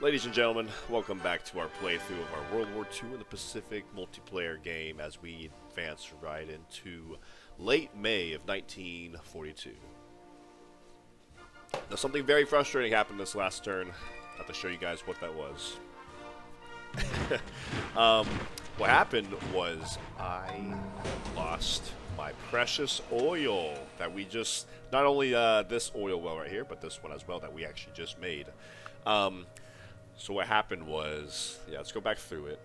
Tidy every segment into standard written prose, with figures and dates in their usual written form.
Ladies and gentlemen, welcome back to our playthrough of our World War II in the Pacific multiplayer game as we advance right into late May of 1942. Now something very frustrating happened this last turn. I have to show you guys what that was. What happened was I lost my precious oil that we just, not only this oil well right here, but this one as well that we actually just made. So what happened was, let's go back through it.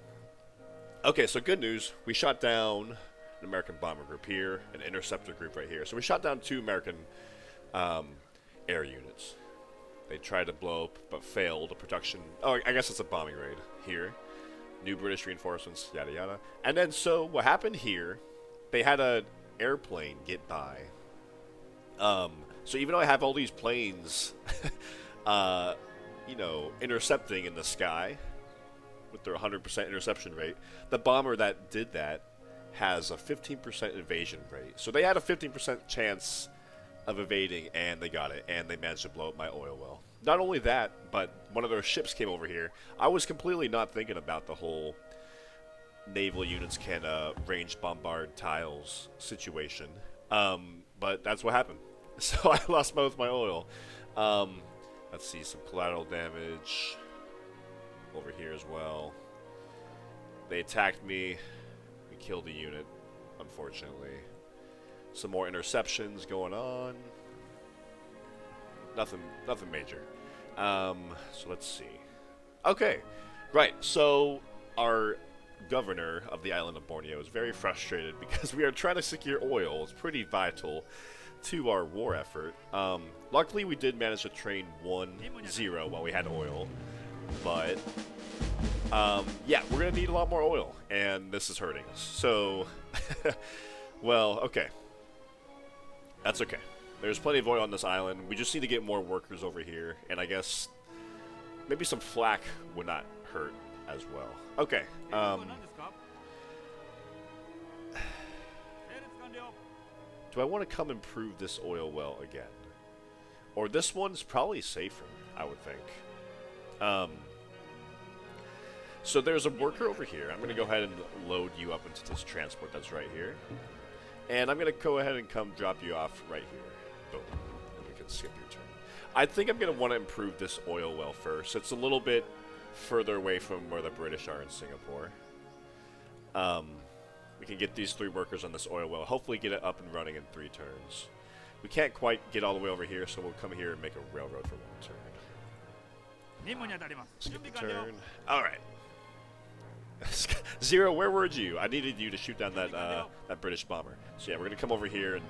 Okay, so good news. We shot down an American bomber group here, an interceptor group right here. So we shot down 2 American air units. They tried to blow up, but failed. A production... Oh, I guess it's a bombing raid here. New British reinforcements, yada yada. And then, so what happened here, they had an airplane get by. So even though I have all these planes... you know, intercepting in the sky with their 100% interception rate, the bomber that did that has a 15% evasion rate. So they had a 15% chance of evading, and they got it, and they managed to blow up my oil well. Not only that, but one of their ships came over here. I was completely not thinking about the whole naval units can range bombard tiles situation, but that's what happened. So I lost most of my oil. Let's see, some collateral damage over here as well. They attacked me. We killed the unit, unfortunately. Some more interceptions going on. Nothing major. So let's see. Okay, right. So our governor of the island of Borneo is very frustrated because we are trying to secure oil. It's pretty vital to our war effort. Luckily, we did manage to train 1-0 while we had oil, but yeah, we're gonna need a lot more oil, and this is hurting us. So, well, okay, that's okay. There's plenty of oil on this island. We just need to get more workers over here, and I guess maybe some flak would not hurt as well. Okay. Do I want to come improve this oil well again? Or this one's probably safer, I would think. So there's a worker over here. I'm going to go ahead and load you up into this transport that's right here. And I'm going to go ahead and come drop you off right here. Boom. And we can skip your turn. I think I'm going to want to improve this oil well first. It's a little bit further away from where the British are in Singapore. We can get these 3 workers on this oil well. Hopefully get it up and running in 3 turns. We can't quite get all the way over here, so we'll come here and make a railroad for 1 turn. Skip the turn. Alright. 0, where were you? I needed you to shoot down that that British bomber. So yeah, we're going to come over here and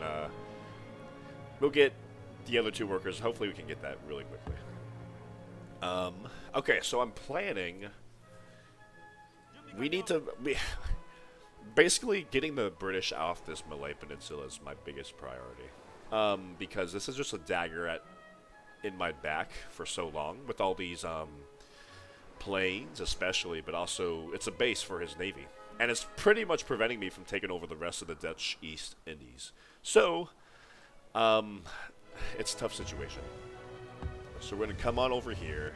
we'll get the other 2 workers. Hopefully we can get that really quickly. Okay, so I'm planning... We need to... Basically, getting the British off this Malay Peninsula is my biggest priority. Because this is just a dagger in my back for so long, with all these planes especially, but also it's a base for his navy. And it's pretty much preventing me from taking over the rest of the Dutch East Indies. So, it's a tough situation. So we're going to come on over here.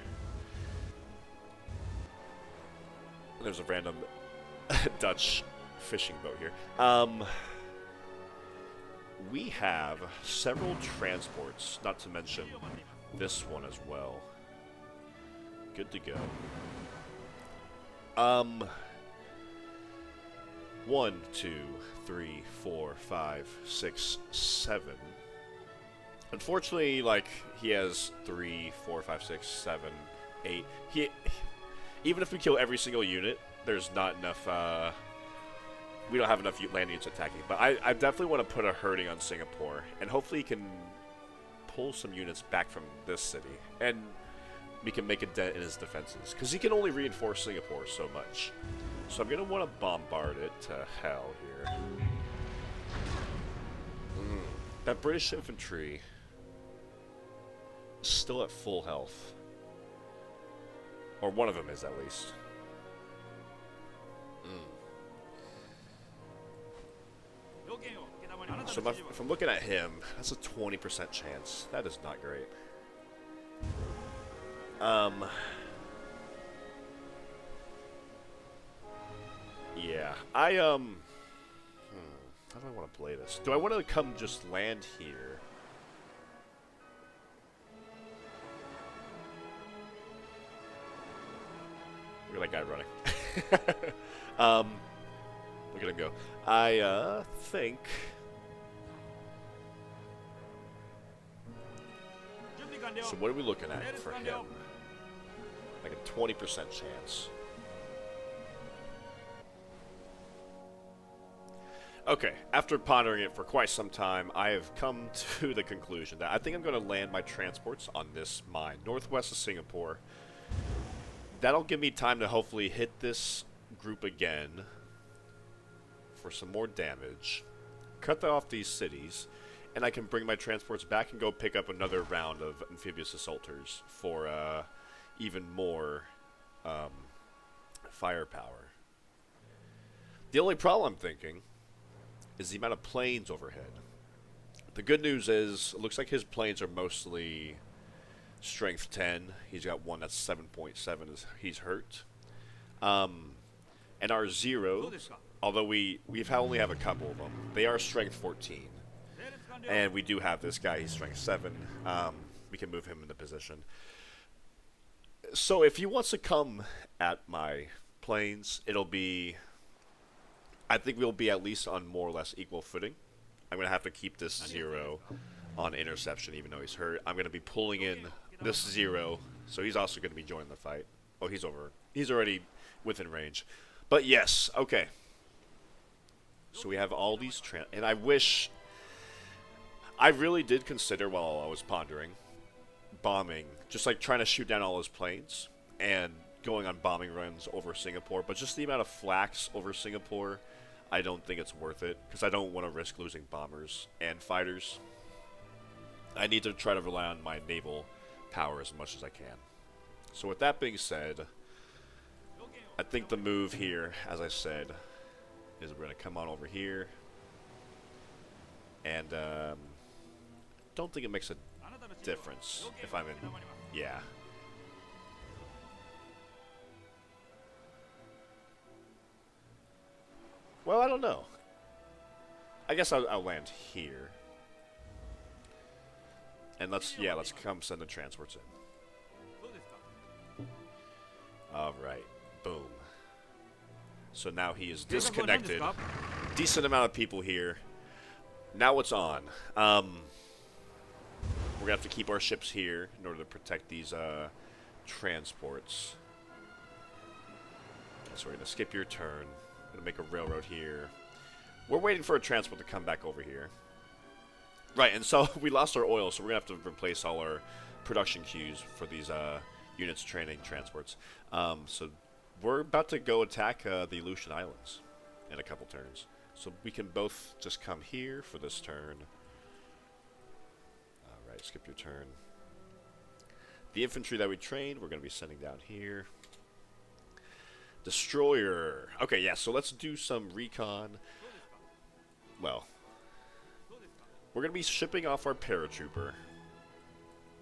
There's a random Dutch fishing boat here. We have several transports, not to mention this one as well. Good to go. 1, 2, 3, 4, 5, 6, 7. Unfortunately, like, he has 3, 4, 5, 6, 7, 8. Even if we kill every single unit, there's not enough, we don't have enough land units attacking. But I definitely want to put a herding on Singapore, and hopefully he can pull some units back from this city, and we can make a dent in his defenses, because he can only reinforce Singapore so much. So I'm going to want to bombard it to hell here. That British infantry is still at full health. Or one of them is, at least. So if I'm looking at him, that's a 20% chance. That is not great. yeah. How do I want to play this? Do I want to come just land here? Look at that guy running. Look at him go. I think. So what are we looking at for him? Like a 20% chance. Okay, after pondering it for quite some time, I have come to the conclusion that I think I'm going to land my transports on this mine, northwest of Singapore. That'll give me time to hopefully hit this group again for some more damage, cut off these cities, and I can bring my transports back and go pick up another round of amphibious assaulters for even more firepower. The only problem I'm thinking is the amount of planes overhead. The good news is, it looks like his planes are mostly strength 10. He's got one that's 7.7. He's hurt. And our zeros, although we only have a couple of them, they are strength 14. And we do have this guy, he's strength 7. We can move him into position. So if he wants to come at my planes, it'll be... I think we'll be at least on more or less equal footing. I'm going to have to keep this 0 on interception even though he's hurt. I'm going to be pulling in this 0, so he's also going to be joining the fight. Oh, he's over. He's already within range. But yes, okay. So we have all these... and I wish... I really did consider while I was pondering bombing, just like trying to shoot down all his planes and going on bombing runs over Singapore, but just the amount of flax over Singapore, I don't think it's worth it, because I don't want to risk losing bombers and fighters. I need to try to rely on my naval power as much as I can. So with that being said, I think the move here, as I said, is we're going to come on over here, and don't think it makes a difference if I'm in... Yeah. Well, I don't know. I guess I'll land here. And let's come send the transports in. Alright. Boom. So now he is disconnected. Decent amount of people here. Now what's on? We're going to have to keep our ships here in order to protect these transports. So we're going to skip your turn. Going to make a railroad here. We're waiting for a transport to come back over here. Right, and so we lost our oil, so we're going to have to replace all our production queues for these units training transports. So we're about to go attack the Aleutian Islands in a couple turns. So we can both just come here for this turn. Alright, skip your turn. The infantry that we trained, we're going to be sending down here. Destroyer. Okay, yeah, so let's do some recon. Well, we're going to be shipping off our paratrooper,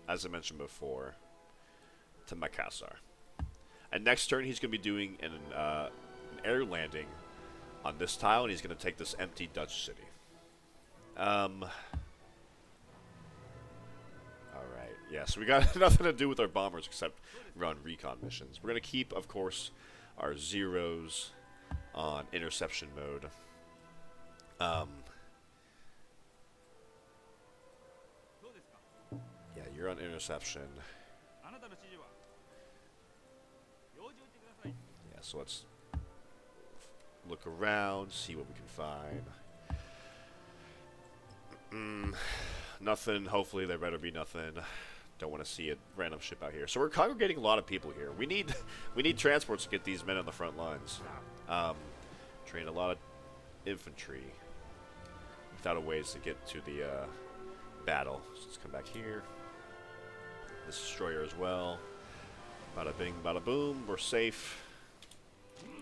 as I mentioned before, to Makassar. And next turn, he's going to be doing an air landing on this tile, and he's going to take this empty Dutch city. Alright, yeah, so we got nothing to do with our bombers except run recon missions. We're going to keep, of course, our zeros on interception mode. Yeah, you're on interception. Yeah, so let's look around, see what we can find. Nothing. Hopefully there better be nothing. Don't want to see a random ship out here. So we're congregating a lot of people here. We need transports to get these men on the front lines. Train a lot of infantry without a ways to get to the battle. So let's come back here. This destroyer as well. Bada bing, bada boom. We're safe.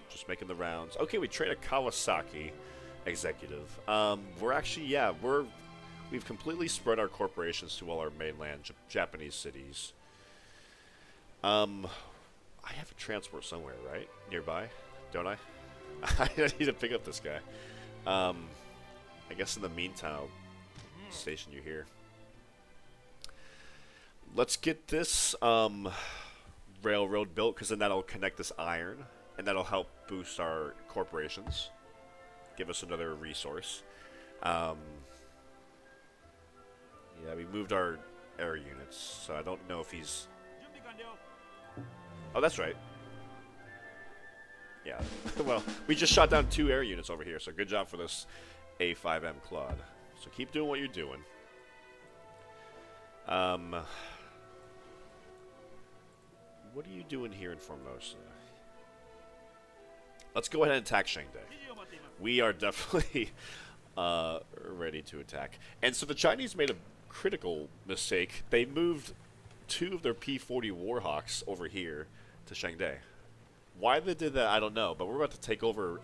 Just making the rounds. Okay, we train a Kawasaki executive. We're actually, yeah, we've completely spread our corporations to all our mainland Japanese cities. I have a transport somewhere, right? Nearby, don't I? I need to pick up this guy. I guess in the meantime, I'll station you here. Let's get this railroad built, because then that'll connect this iron, and that'll help boost our corporations. Give us another resource. Yeah, we moved our air units, so I don't know if he's... Oh, that's right. Yeah. Well, we just shot down 2 air units over here, so good job for this A5M Claude. So keep doing what you're doing. What are you doing here in Formosa? Let's go ahead and attack Shanghai. We are definitely ready to attack. And so the Chinese made a critical mistake. They moved 2 of their P-40 Warhawks over here to Shanghai. Why they did that, I don't know, but we're about to take over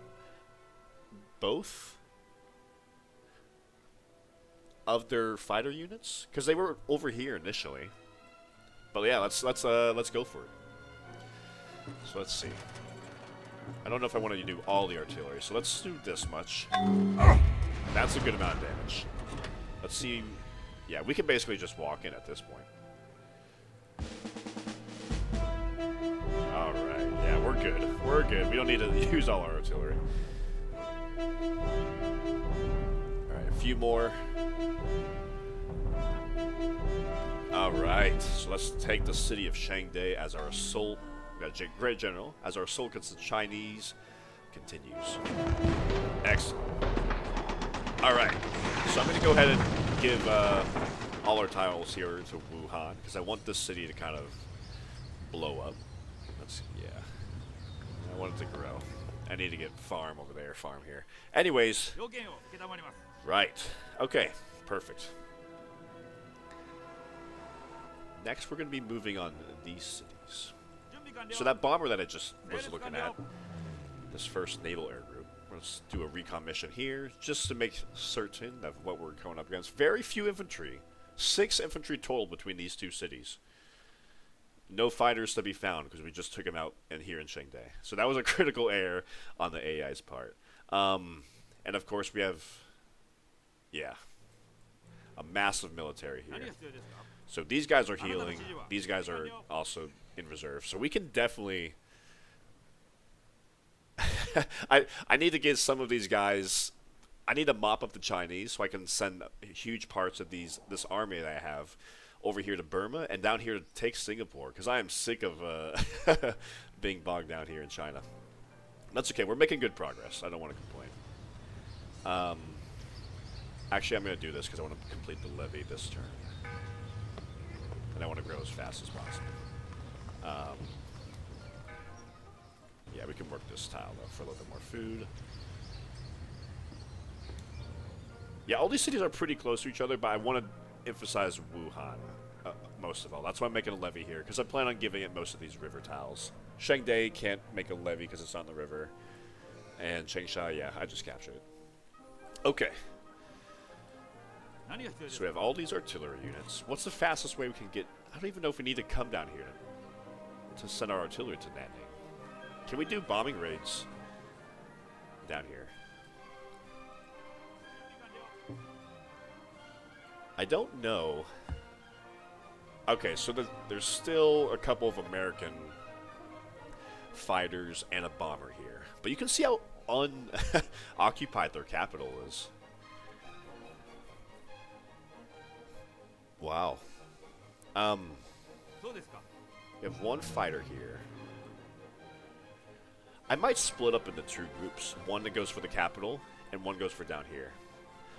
both of their fighter units, because they were over here initially. But yeah, let's go for it. So let's see. I don't know if I want to do all the artillery, so let's do this much. That's a good amount of damage. Let's see. Yeah, we can basically just walk in at this point. Alright, yeah, we're good. We're good. We don't need to use all our artillery. Alright, a few more. Alright, so let's take the city of Shanghai as our assault. We got a great general. As our assault against the Chinese continues. Excellent. Alright, so I'm going to go ahead and give all our tiles here to Wuhan, because I want this city to kind of blow up. Yeah. I want it to grow. I need to get farm over there, farm here. Anyways. Right. Okay. Perfect. Next, we're going to be moving on these cities. So that bomber that I just was looking at, this first naval air group, let's do a recon mission here, just to make certain of what we're going up against. Very few infantry. 6 infantry total between these 2 cities. No fighters to be found, because we just took them out here in Shanghai. So that was a critical error on the AI's part. And of course we have, yeah, a massive military here. So these guys are healing. These guys are also in reserve. So we can definitely... I need to get some of these guys... I need to mop up the Chinese so I can send huge parts of this army that I have over here to Burma and down here to take Singapore, because I am sick of being bogged down here in China. That's okay. We're making good progress. I don't want to complain. Actually, I'm going to do this because I want to complete the levy this turn. And I want to grow as fast as possible. Yeah, we can work this tile, though, for a little bit more food. Yeah, all these cities are pretty close to each other, but I want to emphasize Wuhan most of all. That's why I'm making a levy here, because I plan on giving it most of these river tiles. Shanghai can't make a levy because it's on the river. And Changsha, yeah, I just captured it. Okay. So we have all these artillery units. What's the fastest way we can get... I don't even know if we need to come down here to send our artillery to Nanking. Can we do bombing raids down here? I don't know. Okay, so there's still a couple of American fighters and a bomber here. But you can see how unoccupied their capital is. Wow. We have one fighter here. I might split up into 2 groups. One that goes for the capital, and one goes for down here.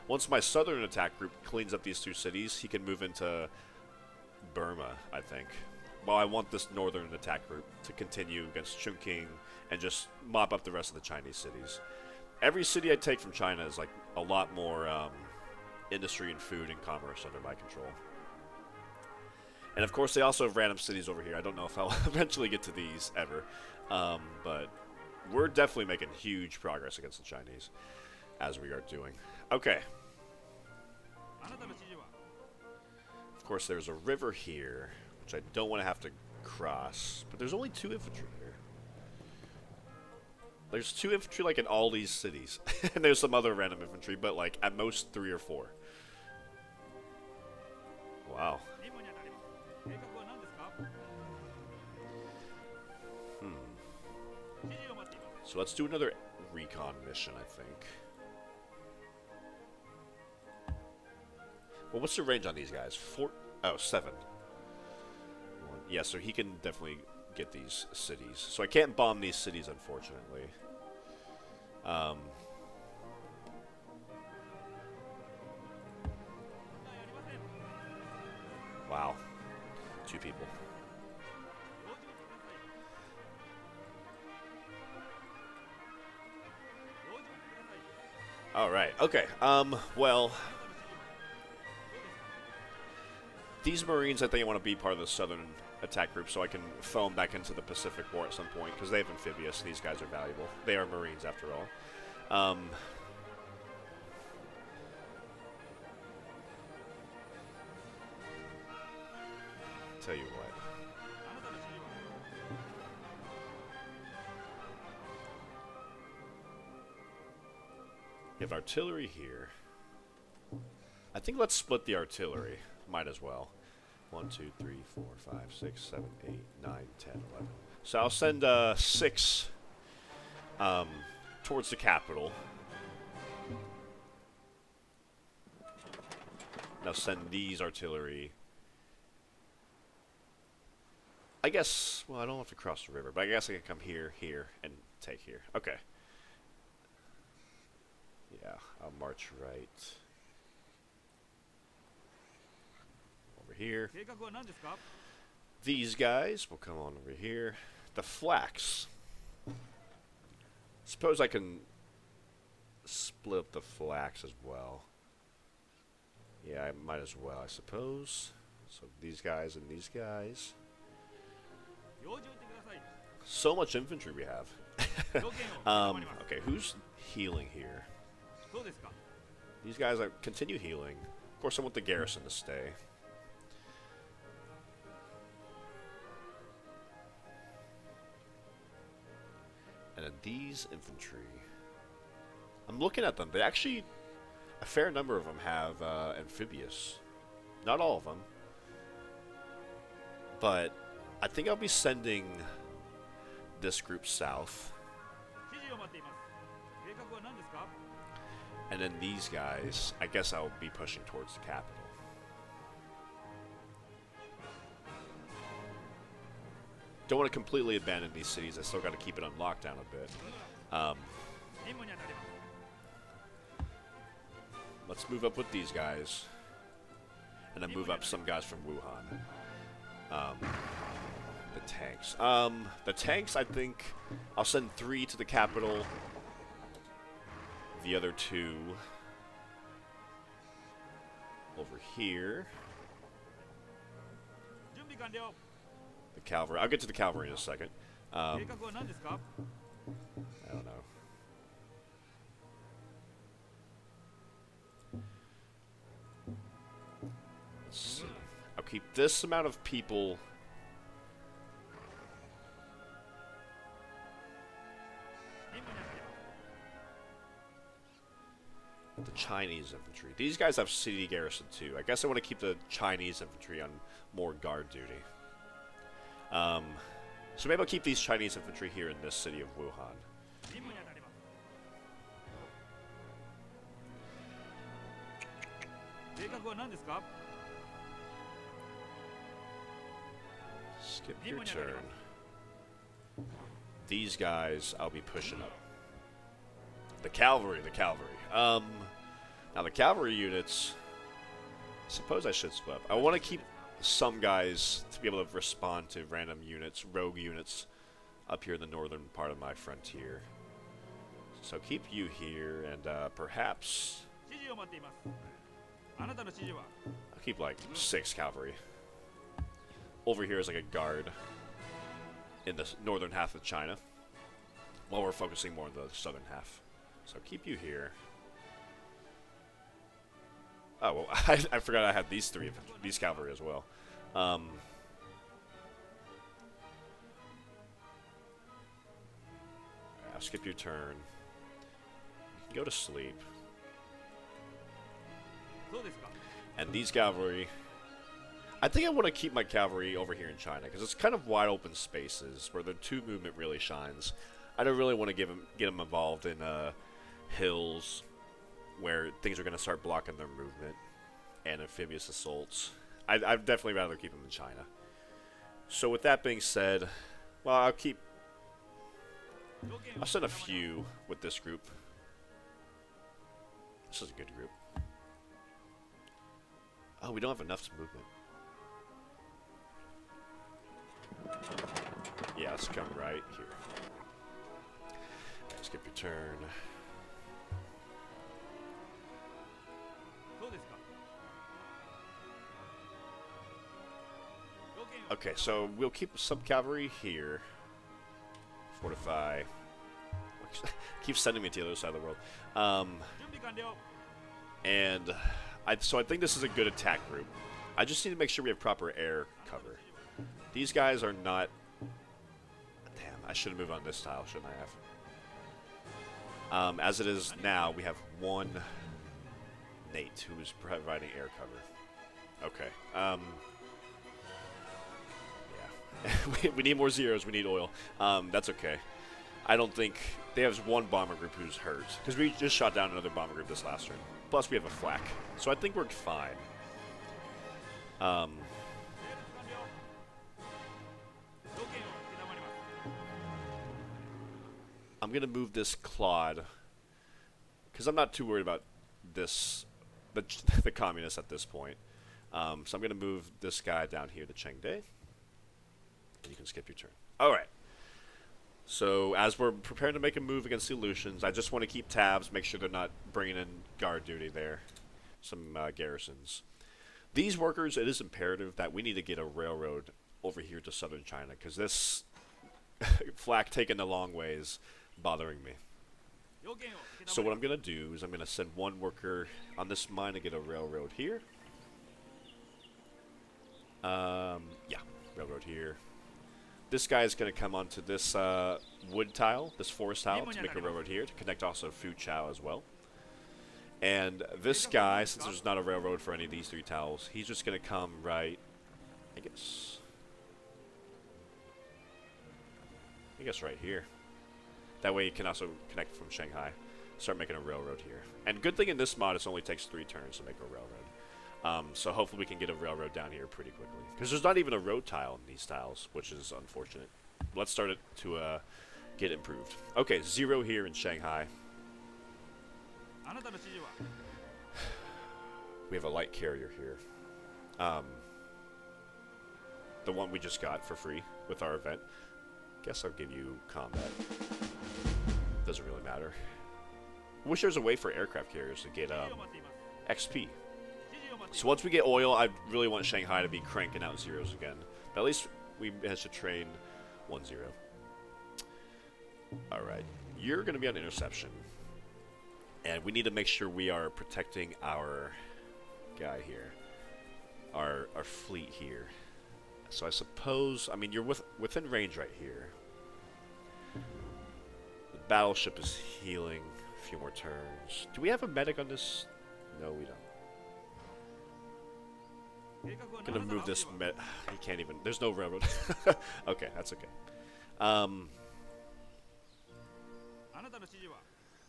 Once my southern attack group cleans up these 2 cities, he can move into Burma, I think. Well, I want this northern attack group to continue against Chungking and just mop up the rest of the Chinese cities. Every city I take from China is like a lot more industry and food and commerce under my control. And of course, they also have random cities over here. I don't know if I'll eventually get to these ever, but we're definitely making huge progress against the Chinese, as we are doing. Okay. Of course, there's a river here, which I don't want to have to cross, but there's only 2 infantry here. There's 2 infantry like in all these cities. And there's some other random infantry, but like at most 3 or 4. Wow. So let's do another recon mission, I think. Well, what's the range on these guys? 7. Yeah, so he can definitely get these cities. So I can't bomb these cities, unfortunately. Wow. 2 people. Alright, okay. Well, these Marines, I think I want to be part of the Southern attack group so I can throw them back into the Pacific War at some point, because they have amphibious. These guys are valuable. They are Marines, after all. Tell you what. We have artillery here. I think let's split the artillery. Might as well. 1, 2, 3, 4, 5, 6, 7, 8, 9, 10, 11. So I'll send 6 towards the capital. Now send these artillery. I guess, well, I don't have to cross the river, but I guess I can come here, here, and take here. Okay. Yeah, I'll march right over here. These guys will come on over here. The flax. Suppose I can split up the flax as well. Yeah, I might as well, I suppose. So these guys and these guys. So much infantry we have. Okay, who's healing here? These guys are continue healing. Of course, I want the garrison to stay. And then these infantry. I'm looking at them. They actually, a fair number of them have amphibious. Not all of them. But I think I'll be sending this group south. And then these guys, I guess I'll be pushing towards the capital. Don't want to completely abandon these cities. I still got to keep it on lockdown a bit. Let's move up with these guys. And then move up some guys from Wuhan. The tanks. The tanks, I think I'll send 3 to the capital. The other 2 over here. The cavalry. I'll get to the cavalry in a second. I don't know. Let's see. I'll keep this amount of people. The Chinese infantry. These guys have city garrison too. I guess I want to keep the Chinese infantry on more guard duty. So maybe I'll keep these Chinese infantry here in this city of Wuhan. Skip your turn. These guys I'll be pushing up. The cavalry, the cavalry. Now the cavalry units, suppose I should split up. I want to keep some guys to be able to respond to random units, rogue units, up here in the northern part of my frontier. So keep you here, and perhaps I'll keep like 6 cavalry. Over here is like a guard in the northern half of China, while we're focusing more on the southern half. So keep you here. Oh, well, I forgot I had these cavalry as well. Yeah, skip your turn. You can go to sleep. And these cavalry... I think I want to keep my cavalry over here in China, because it's kind of wide open spaces where the 2 movement really shines. I don't really want to get them involved in hills where things are going to start blocking their movement and amphibious assaults. I'd definitely rather keep them in China. So with that being said, well, I'll send a few with this group. This is a good group. Oh, we don't have enough movement. Yeah, let's come right here. Okay, skip your turn. Okay, so we'll keep some cavalry here. Fortify. Keep sending me to the other side of the world. So I think this is a good attack group. I just need to make sure we have proper air cover. These guys are not... Damn, I should have moved on this tile, shouldn't I have? As it is now, we have one Nate who is providing air cover. Okay. Yeah. we need more zeros. We need oil. That's okay. I don't think... They have one bomber group who's hurt. Because we just shot down another bomber group this last turn. Plus, we have a flak. So I think we're fine. I'm going to move this Claude, because I'm not too worried about this, the communists at this point. So I'm going to move this guy down here to Chengde. And you can skip your turn. Alright. So as we're preparing to make a move against the Aleutians, I just want to keep tabs, make sure they're not bringing in guard duty there. Some garrisons. These workers, it is imperative that we need to get a railroad over here to southern China, because this flak taking the long ways bothering me. So what I'm going to do is I'm going to send one worker on this mine to get a railroad here. Yeah, railroad here. This guy is going to come onto this wood tile, this forest tile, to make a railroad here, to connect also Fu Chao as well. And this guy, since there's not a railroad for any of these 3 tiles, he's just going to come right, I guess right here. That way he can also connect from Shanghai. Start making a railroad here. And good thing in this mod, it only takes 3 turns to make a railroad. So hopefully we can get a railroad down here pretty quickly. Because there's not even a road tile in these tiles, which is unfortunate. Let's start it to get improved. Okay, 0 here in Shanghai. We have a light carrier here. The one we just got for free with our event. Guess I'll give you combat. Doesn't really matter. Wish there was a way for aircraft carriers to get XP. So once we get oil, I really want Shanghai to be cranking out zeros again. But at least we managed to train 1-0. Alright. You're going to be on interception. And we need to make sure we are protecting our guy here. Our fleet here. So I suppose... I mean, you're within range right here. The battleship is healing. A few more turns. Do we have a medic on this? No, we don't. Gonna move this he can't even... There's no railroad. Okay, that's okay.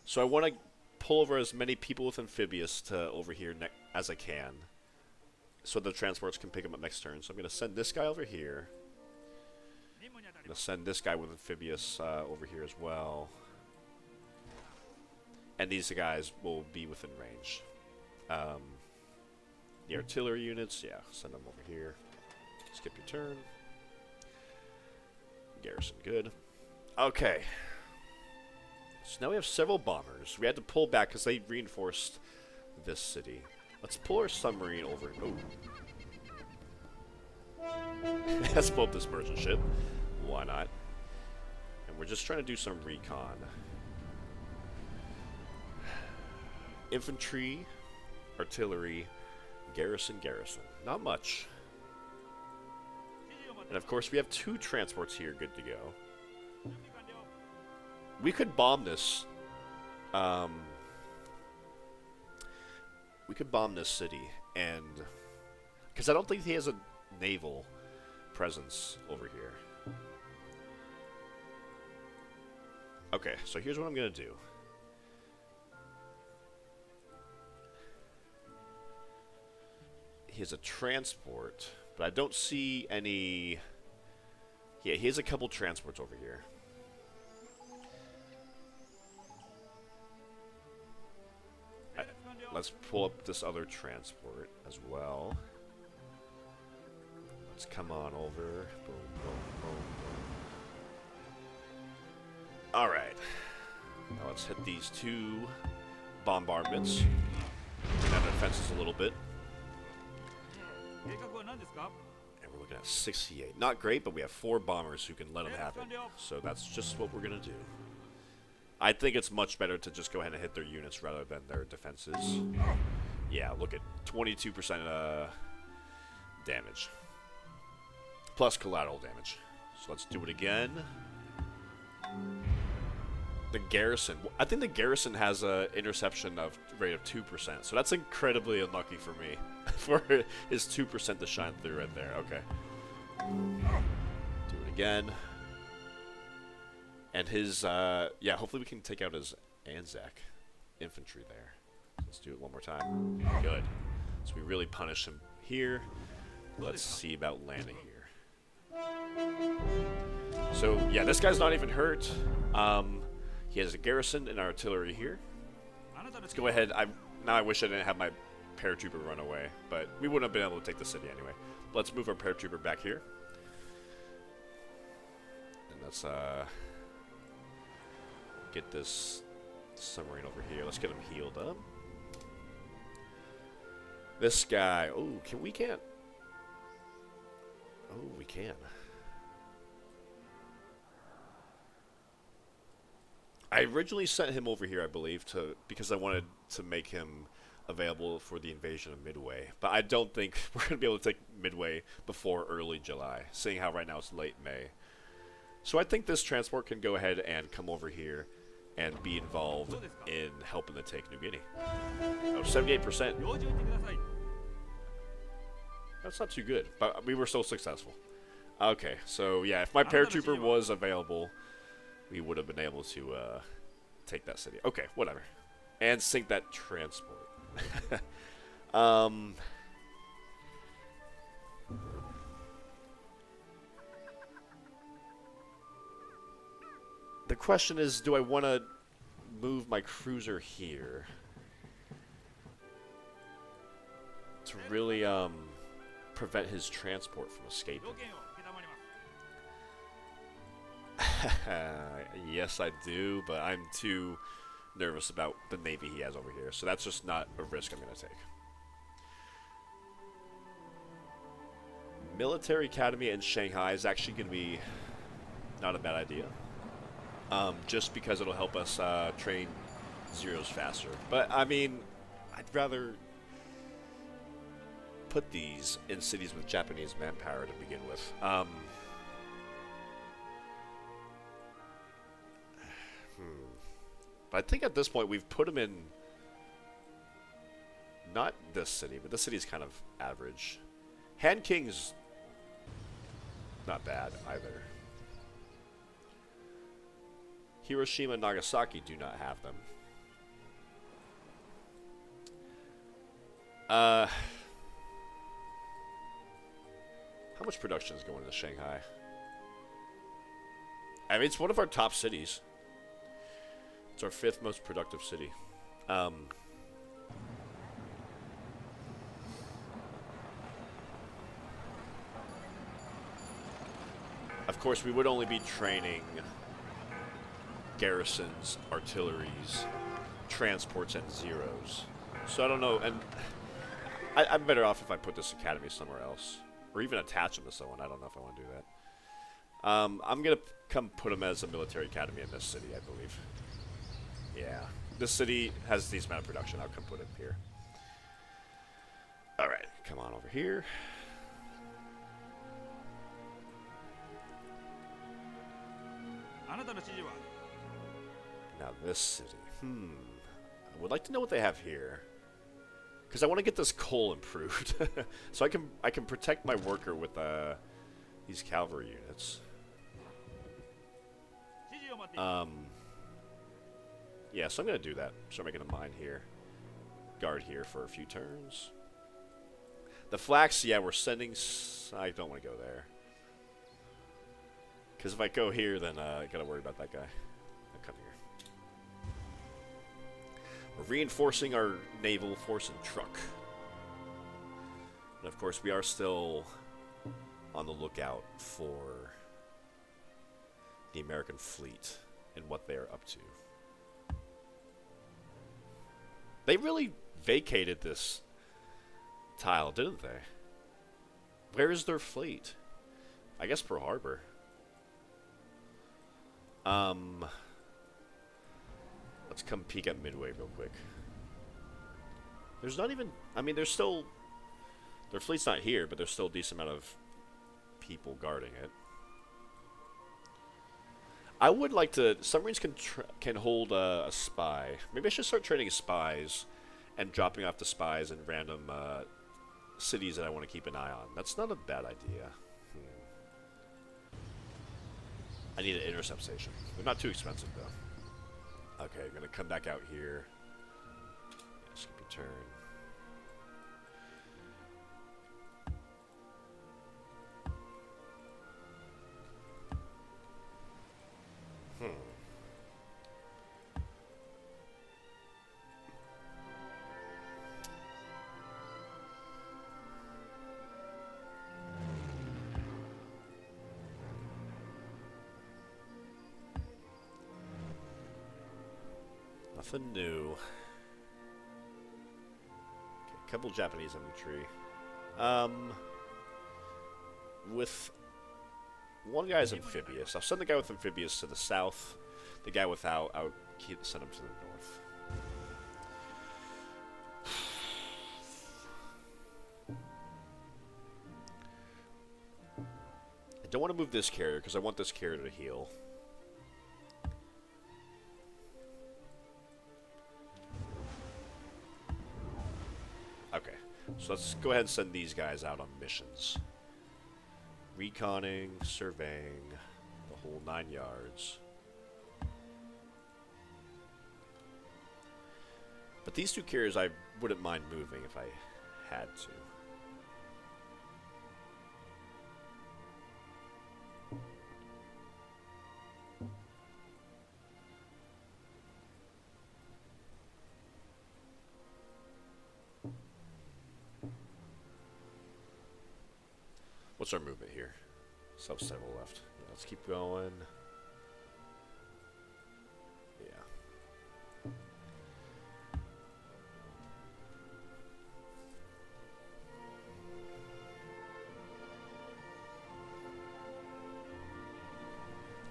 So I want to pull over as many people with amphibious to over here as I can, so the transports can pick them up next turn. So I'm going to send this guy over here. I'm going to send this guy with amphibious over here as well. And these guys will be within range. The artillery units, yeah, send them over here. Skip your turn. Garrison, good. Okay. So now we have several bombers. We had to pull back because they reinforced this city. Let's pull our submarine over. Oh. Let's pull up this merchant ship. Why not? And we're just trying to do some recon. Infantry, artillery, garrison. Not much. And of course we have 2 transports here good to go. We could bomb this. We could bomb this city, and because I don't think he has a naval presence over here. Okay, so here's what I'm gonna do. He has a transport, but I don't see any. Yeah, he has a couple transports over here. Let's pull up this other transport as well. Let's come on over. Boom, boom, boom, boom. Alright. Now let's hit these 2 bombardments. Bring down the defenses a little bit. And we're looking at 68. Not great, but we have 4 bombers who can let them have it. So that's just what we're going to do. I think it's much better to just go ahead and hit their units rather than their defenses. Yeah, look at 22% damage. Plus collateral damage. So let's do it again. The garrison. I think the garrison has an interception of rate of 2%. So that's incredibly unlucky for me. For his 2% to shine through right there. Okay. Do it again. And his, yeah, hopefully we can take out his Anzac infantry there. Let's do it one more time. Good. So we really punish him here. Let's see about landing here. So, yeah, this guy's not even hurt. He has a garrison and artillery here. Let's go ahead. Now I wish I didn't have my paratrooper run away, but we wouldn't have been able to take the city anyway. Let's move our paratrooper back here. And let's, get this submarine over here. Let's get him healed up. This guy. Oh, we can't. Oh, we can. I originally sent him over here, I believe, because I wanted to make him available for the invasion of Midway. But I don't think we're going to be able to take Midway before early July, seeing how right now it's late May. So I think this transport can go ahead and come over here and be involved in helping to take New Guinea. Oh, 78%. That's not too good, but we were so successful. Okay, so yeah, if my paratrooper was available, we would have been able to take that city. Okay, whatever. And sink that transport. The question is, do I want to move my cruiser here to really prevent his transport from escaping? Yes, I do, but I'm too nervous about the navy he has over here, so that's just not a risk I'm going to take. Military Academy in Shanghai is actually going to be not a bad idea. Just because it'll help us train Zeros faster. But, I mean, I'd rather put these in cities with Japanese manpower to begin with. But I think at this point we've put them in, not this city, but this city's kind of average. Nanking's not bad either. Hiroshima and Nagasaki do not have them. How much production is going into Shanghai? I mean, it's one of our top cities. It's our 5th most productive city. Of course, we would only be training garrisons, artilleries, transports, and Zeros. So I don't know, and I'm better off if I put this academy somewhere else. Or even attach them to someone. I don't know if I want to do that. I'm going to come put them as a military academy in this city, I believe. Yeah. This city has these amount of production. I'll come put it here. Alright, come on over here. Now this city. I would like to know what they have here. Because I want to get this coal improved. So I can protect my worker with these cavalry units. Yeah, so I'm going to do that. Start making a mine here. Guard here for a few turns. The flax, yeah, we're sending... I don't want to go there. Because if I go here, then I got to worry about that guy. I'll come here. We're reinforcing our naval force and truck. And of course, we are still on the lookout for the American fleet and what they're up to. They really vacated this tile, didn't they? Where is their fleet? I guess Pearl Harbor. Let's come peek at Midway real quick. There's not even... I mean, there's still... Their fleet's not here, but there's still a decent amount of people guarding it. I would like to... Submarines can hold a spy. Maybe I should start training spies and dropping off the spies in random cities that I want to keep an eye on. That's not a bad idea. I need an intercept station. They're not too expensive, though. Okay, I'm going to come back out here. Yeah, skip your turn. Nothing new. Okay, a couple Japanese infantry. With one guy's amphibious. I'll send the guy with amphibious to the south. The guy without, I'll send him to the north. I don't want to move this carrier because I want this carrier to heal. Okay, so let's go ahead and send these guys out on missions. Reconning, surveying, the whole 9 yards. But these two carriers I wouldn't mind moving if I had to. What's our movement here? Sub-7 left. Yeah, let's keep going. Yeah.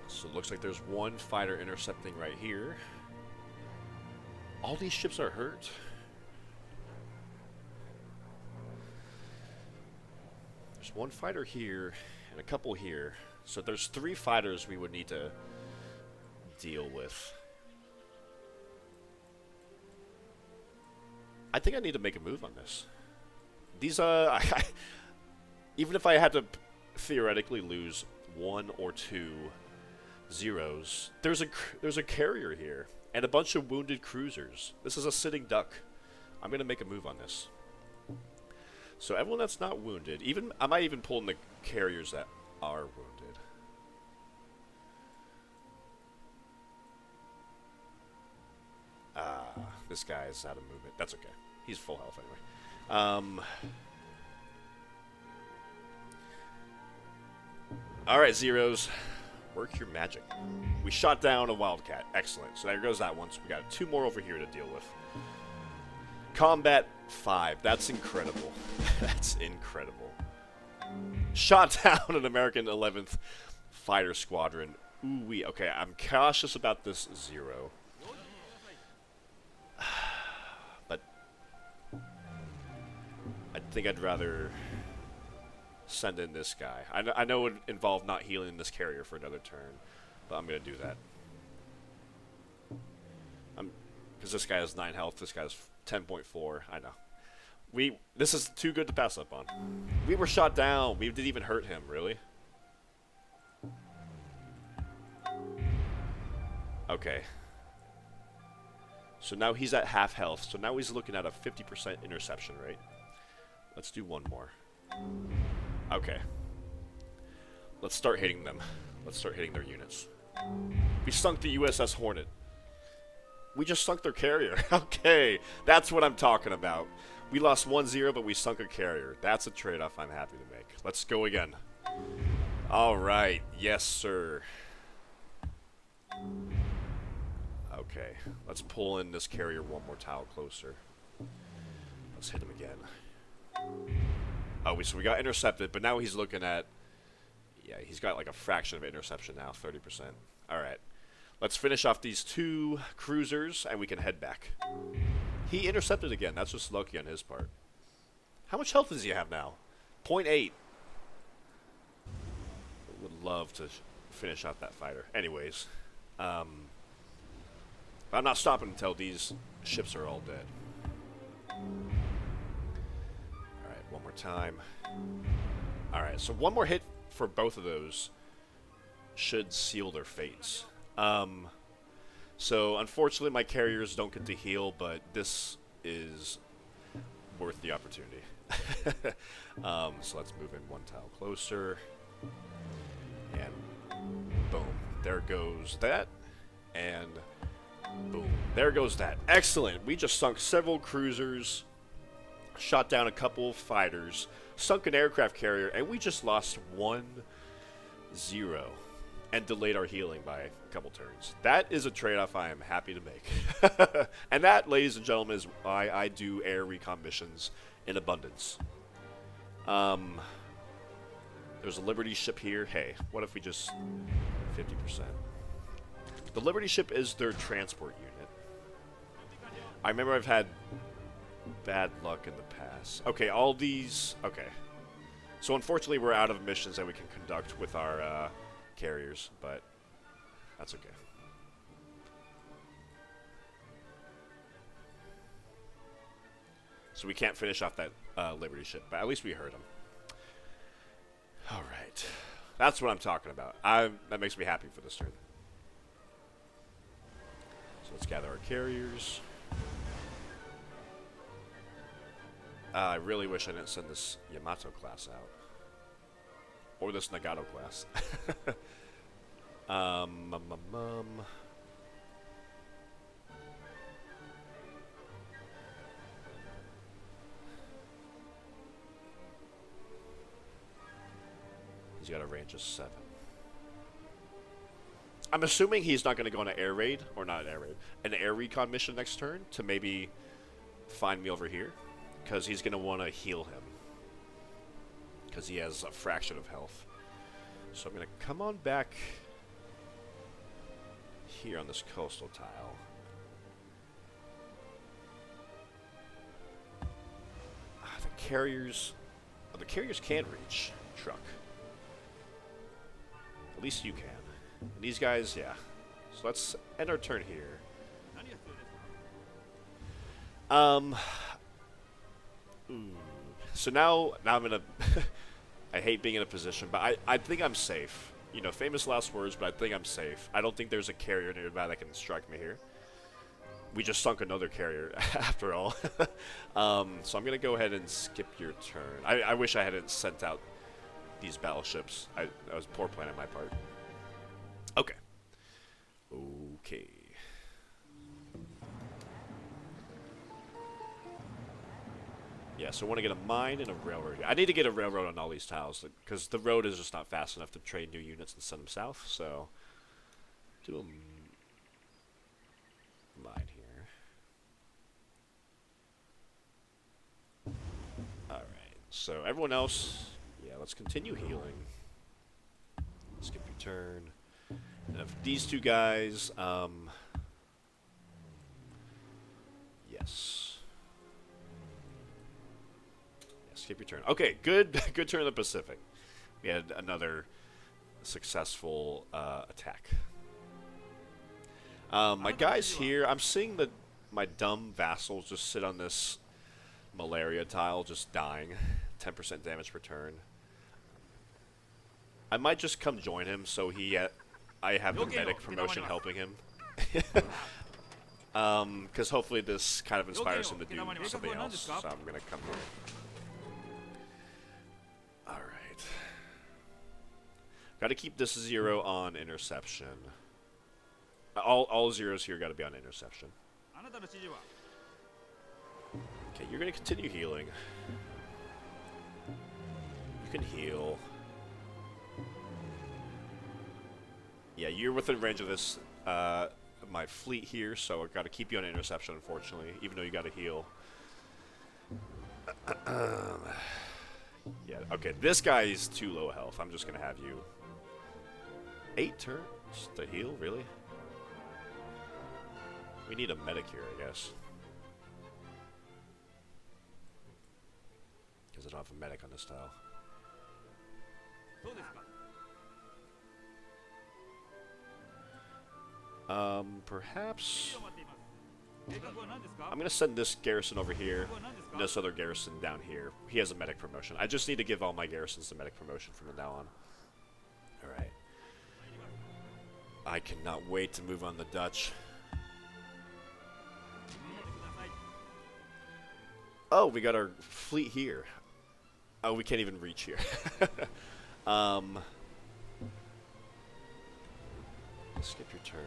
So it looks like there's one fighter intercepting right here. All these ships are hurt. There's one fighter here and a couple here. So there's 3 fighters we would need to deal with. I think I need to make a move on this. These, even if I had to theoretically lose 1 or 2 zeros, there's a carrier here and a bunch of wounded cruisers. This is a sitting duck. I'm gonna make a move on this. So everyone that's not wounded, I might even pull in the carriers that are wounded. This guy's out of movement. That's okay. He's full health anyway. Alright, zeros. Work your magic. We shot down a wildcat. Excellent. So there goes that one. So we got 2 more over here to deal with. Combat 5. That's incredible. That's incredible. Shot down an American 11th Fighter Squadron. Ooh-wee. Okay, I'm cautious about this 0. But I think I'd rather send in this guy. I know it would involve not healing this carrier for another turn, but I'm going to do that. this guy has 9 health. This guy's 10.4. I know. This is too good to pass up on. We were shot down. We didn't even hurt him, really. Okay. So now he's at half health. So now he's looking at a 50% interception rate. Let's do one more. Okay. Let's start hitting them. Let's start hitting their units. We sunk the USS Hornet. We just sunk their carrier. Okay. That's what I'm talking about. We lost 1-0, but we sunk a carrier. That's a trade-off I'm happy to make. Let's go again. All right. Yes, sir. Okay. Let's pull in this carrier one more tile closer. Let's hit him again. Oh, so we got intercepted, but now he's looking at... Yeah, he's got like a fraction of interception now, 30%. All right. Let's finish off these 2 cruisers, and we can head back. He intercepted again. That's just lucky on his part. How much health does he have now? 0.8. Would love to finish off that fighter. Anyways. I'm not stopping until these ships are all dead. Alright, one more time. Alright, so one more hit for both of those should seal their fates. So, unfortunately, my carriers don't get to heal, but this is worth the opportunity. So let's move in one tile closer. And boom. There goes that. And boom. There goes that. Excellent. We just sunk several cruisers, shot down a couple of fighters, sunk an aircraft carrier, and we just lost 1-0. And delayed our healing by a couple turns. That is a trade-off I am happy to make. And that, ladies and gentlemen, is why I do air recon missions in abundance. There's a Liberty ship here. Hey, what if we just... 50%. The Liberty ship is their transport unit. I remember I've had bad luck in the past. Okay, all these... Okay. So unfortunately we're out of missions that we can conduct with our... carriers, but that's okay. So we can't finish off that Liberty ship, but at least we heard him. Alright. That's what I'm talking about. That makes me happy for this turn. So let's gather our carriers. I really wish I didn't send this Yamato class out. Or this Nagato class. He's got a range of 7. I'm assuming he's not going to go on an air raid, or not an air raid, an air recon mission next turn to maybe find me over here. Because he's going to want to heal him. Because he has a fraction of health. So I'm going to come on back here on this coastal tile. The carriers can reach truck. At least you can. And these guys, yeah. So let's end our turn here. So now I'm in a... I hate being in a position, but I think I'm safe. You know, famous last words, but I think I'm safe. I don't think there's a carrier nearby that can strike me here. We just sunk another carrier, after all. So I'm going to go ahead and skip your turn. I wish I hadn't sent out these battleships. That was poor plan on my part. Okay. Okay. Yeah, so I want to get a mine and a railroad. I need to get a railroad on all these tiles, because the road is just not fast enough to trade new units and send them south, so... Do a mine here. Alright, so everyone else, yeah, let's continue healing. Skip your turn. And if these two guys, yes. Skip your turn. Okay, good turn in the Pacific. We had another successful attack. My guys here, I'm seeing that my dumb vassals just sit on this malaria tile, just dying. 10% damage per turn. I might just come join him so I have the medic promotion helping him. Because hopefully this kind of inspires him to do something else. So I'm going to come here. Alright. Got to keep this 0 on interception. All zeros here got to be on interception. Okay, you're going to continue healing. You can heal. Yeah, you're within range of this, my fleet here, so I've got to keep you on interception, unfortunately, even though you got to heal. Yeah, okay, this guy is too low health. I'm just going to have you 8 turns to heal, really? We need a medic here, I guess. Because I don't have a medic on this tile. Perhaps I'm gonna send this garrison over here and this other garrison down here. He has a medic promotion. I just need to give all my garrisons the medic promotion from now on. Alright. I cannot wait to move on the Dutch. Oh, we got our fleet here. Oh, we can't even reach here. Skip your turn.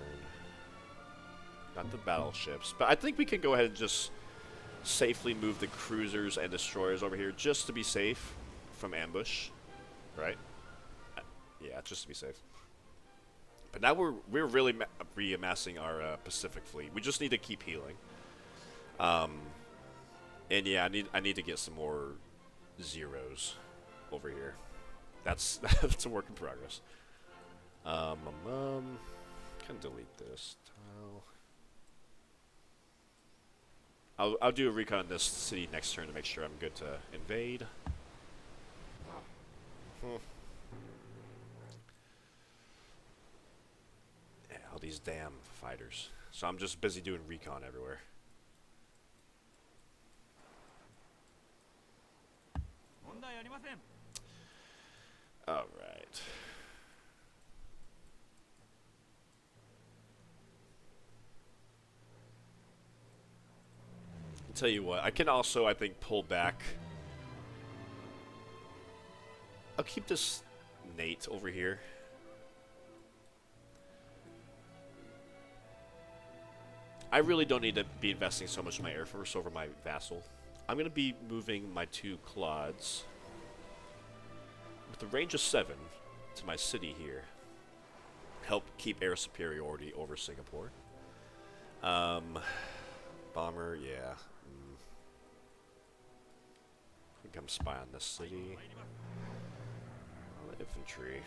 Not the battleships, but I think we can go ahead and just safely move the cruisers and destroyers over here just to be safe from ambush, right? Yeah, just to be safe. But now we're really reamassing our Pacific fleet. We just need to keep healing. And yeah, I need to get some more zeros over here. That's a work in progress. Can delete this tile. I'll do a recon on this city next turn to make sure I'm good to invade. Yeah, all these damn fighters. So I'm just busy doing recon everywhere. Alright. Tell you what, I can also, I think, pull back. I'll keep this Nate over here. I really don't need to be investing so much in my Air Force over my vassal. I'm going to be moving my 2 Claudes with a range of 7 to my city here. Help keep air superiority over Singapore. Bomber, yeah. I think I'm spy on this city. Infantry.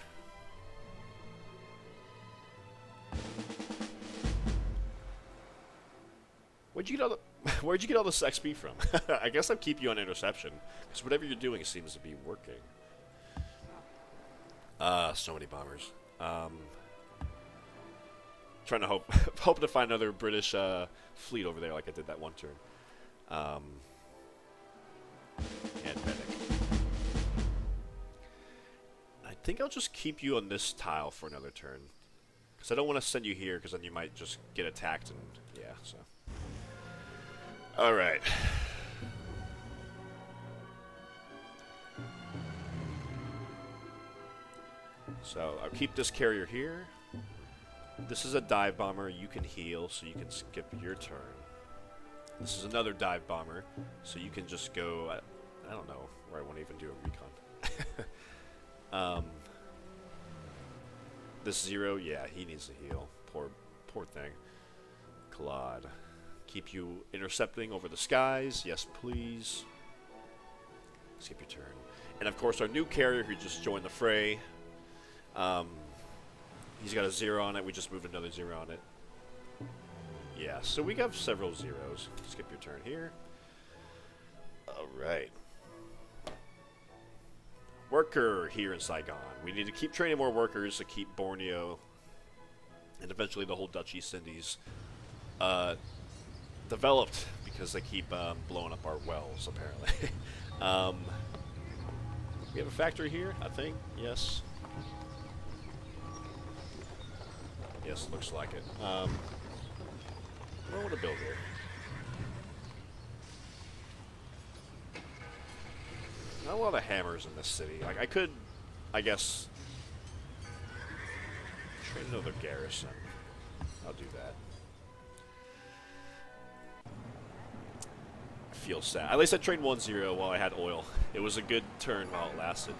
Where'd you get all this XP from? I guess I'll keep you on interception, because whatever you're doing seems to be working. So many bombers. Trying to hope to find another British fleet over there, like I did that one turn. And medic. I think I'll just keep you on this tile for another turn, because I don't want to send you here, because then you might just get attacked and yeah. So. All right. So I'll keep this carrier here. This is a dive bomber. You can heal, so you can skip your turn. This is another dive bomber, so you can just go. I don't know where I want to even do a recon. This 0, yeah, he needs to heal. Poor thing. Claude. Keep you intercepting over the skies. Yes, please. Skip your turn. And of course, our new carrier who just joined the fray. He's got a 0 on it. We just moved another 0 on it. Yeah, so we got several zeros. Skip your turn here. Alright. Worker here in Saigon. We need to keep training more workers to keep Borneo and eventually the whole Dutch East Indies developed because they keep blowing up our wells, apparently. um, we have a factory here, I think. Yes. Yes, looks like it. What do I want to build here? Not a lot of hammers in this city. Like, I could, I guess, train another garrison. I'll do that. I feel sad. At least I trained 1-0 while I had oil. It was a good turn while it lasted,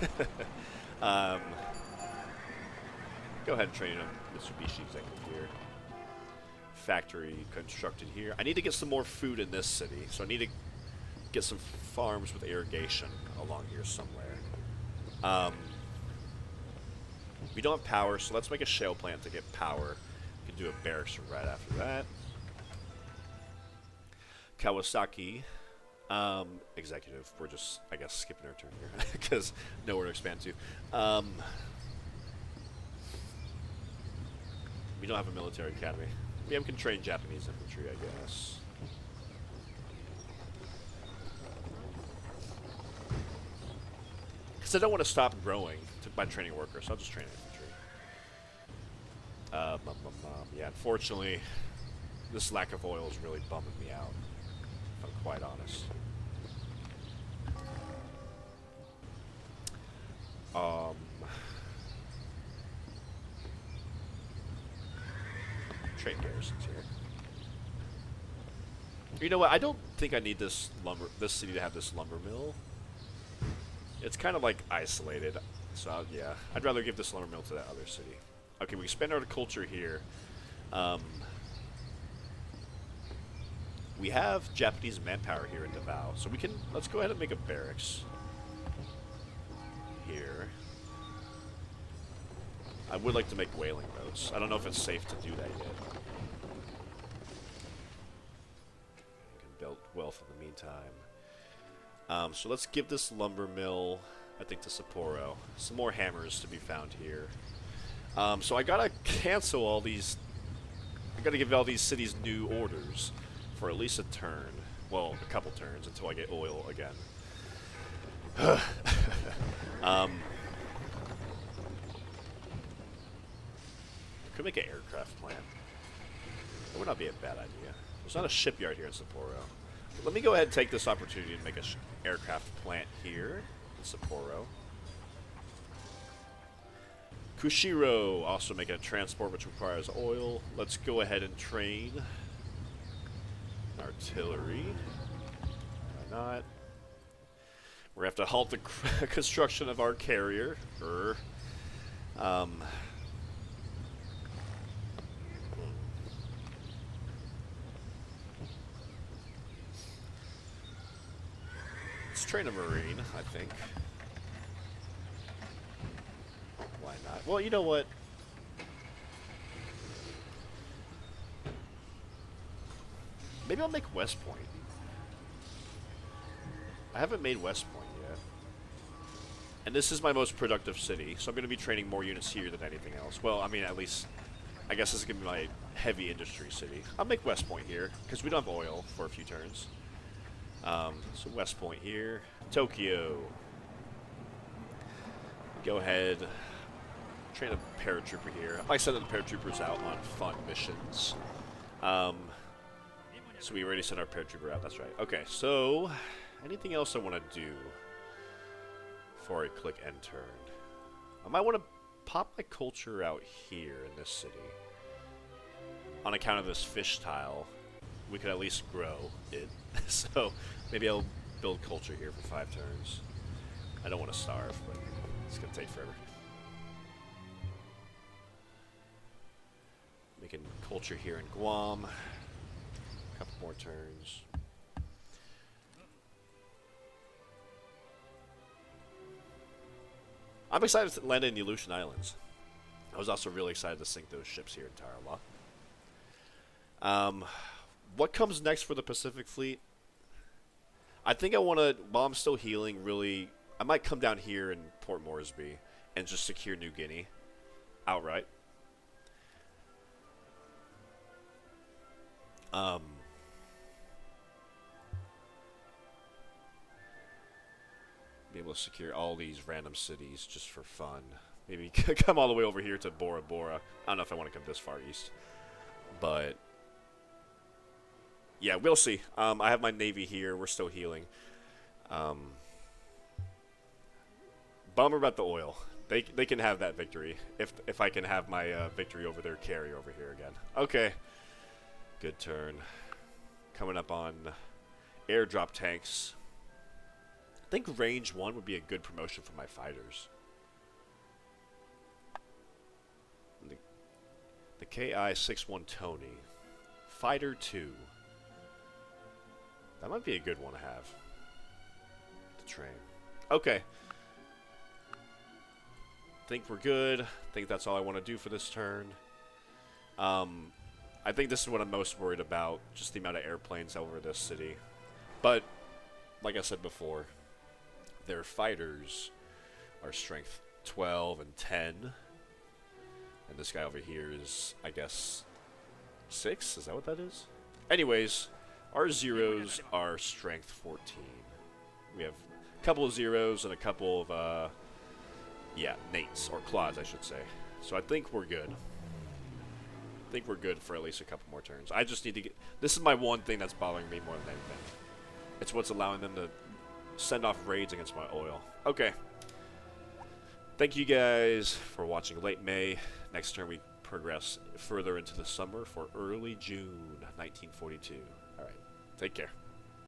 but go ahead and train a Mitsubishi executive here. Factory constructed here. I need to get some more food in this city, so I need to get some farms with irrigation along here somewhere. We don't have power, so let's make a shale plant to get power. We can do a barracks right after that. Kawasaki, executive. We're just, I guess, skipping our turn here because nowhere to expand to. We don't have a military academy. Yeah, we can train Japanese infantry, I guess. Because I don't want to stop growing by training workers, so I'll just train infantry. Yeah, unfortunately, this lack of oil is really bumming me out, if I'm quite honest. Train garrisons here. You know what? I don't think I need this city to have this lumber mill. It's kind of like isolated, so yeah, I'd rather give this lumber mill to that other city. Okay, we spend our culture here. We have Japanese manpower here in Davao, so we can, let's go ahead and make a barracks here. I would like to make whaling boats. I don't know if it's safe to do that yet. We can build wealth in the meantime. So let's give this lumber mill, I think, to Sapporo. Some more hammers to be found here. So I gotta cancel all these. I gotta give all these cities new orders for at least a turn. Well, a couple turns until I get oil again. Could make an aircraft plant. That would not be a bad idea. There's not a shipyard here in Sapporo. But let me go ahead and take this opportunity to make an aircraft plant here in Sapporo. Kushiro, also make a transport which requires oil. Let's go ahead and train artillery. Why not? We're going to have to halt the construction of our carrier. Let's train a Marine, I think. Why not? Well, you know what? Maybe I'll make West Point. I haven't made West Point yet. And this is my most productive city, so I'm going to be training more units here than anything else. Well, I mean, at least, I guess this is going to be my heavy industry city. I'll make West Point here, because we don't have oil for a few turns. So West Point here. Tokyo. Go ahead. Train a paratrooper here. I might send the paratroopers out on fun missions. So we already sent our paratrooper out, that's right. Okay, so anything else I want to do before I click end turn? I might want to pop my culture out here in this city. On account of this fish tile, we could at least grow it. So maybe I'll build culture here for 5 turns. I don't want to starve, but it's going to take forever. Making culture here in Guam. A couple more turns. I'm excited to land in the Aleutian Islands. I was also really excited to sink those ships here in Tarawa. What comes next for the Pacific Fleet? I think I want to, while I'm still healing, really, I might come down here in Port Moresby and just secure New Guinea outright. able to secure all these random cities just for fun. Maybe come all the way over here to Bora Bora. I don't know if I want to come this far east. But, yeah, we'll see. I have my navy here. We're still healing. Bummer about the oil. They can have that victory. If I can have my victory over their carry over here again. Okay. Good turn. Coming up on airdrop tanks. I think range 1 would be a good promotion for my fighters. The KI-61 Tony. Fighter 2. That might be a good one to have. To train. Okay. Think we're good. Think that's all I want to do for this turn. I think this is what I'm most worried about. Just the amount of airplanes over this city. But, like I said before, their fighters are strength 12 and 10. And this guy over here is, I guess, 6? Is that what that is? Anyways, our zeros are strength 14. We have a couple of zeros and a couple of, yeah, nates, or claws, I should say. So I think we're good. I think we're good for at least a couple more turns. I just need to get... This is my one thing that's bothering me more than anything. It's what's allowing them to send off raids against my oil. Okay. Thank you guys for watching late May. Next turn we progress further into the summer for early June 1942. Alright, take care.